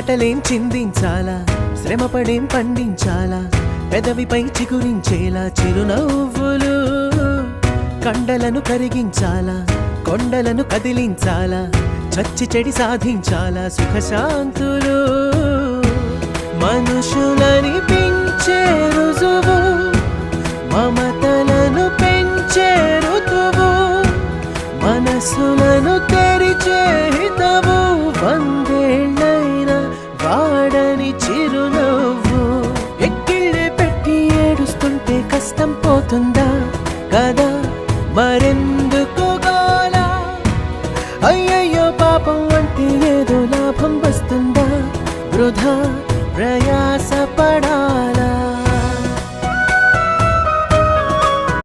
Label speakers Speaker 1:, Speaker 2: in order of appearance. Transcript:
Speaker 1: చెమటలేం చిందించాలా, శ్రమపడేం పండించాలా, పెదవిపై చిగురించేలా చిరునవ్వులు. కండలను కరిగించాలా, కొండలను కదిలించాలా, చచ్చి చెడి సాధించాలా సుఖశాంతులు. మనుషులని పెంచే రుజువు, మమతలను పెంచే ఋతువు, మనసులను తెరిచే హితవు, వందేళ్ళైన వాడని చిరునవ్వు. ఎక్కిళ్ళే పెట్టి ఏడుస్తుంటే కష్టం పోతుందా కదా, మరెందుకు గోలా? అయ్యయ్యో పాపం అంటే ఏదో లాభం వస్తుందా, వృధా ప్రయాస పడా.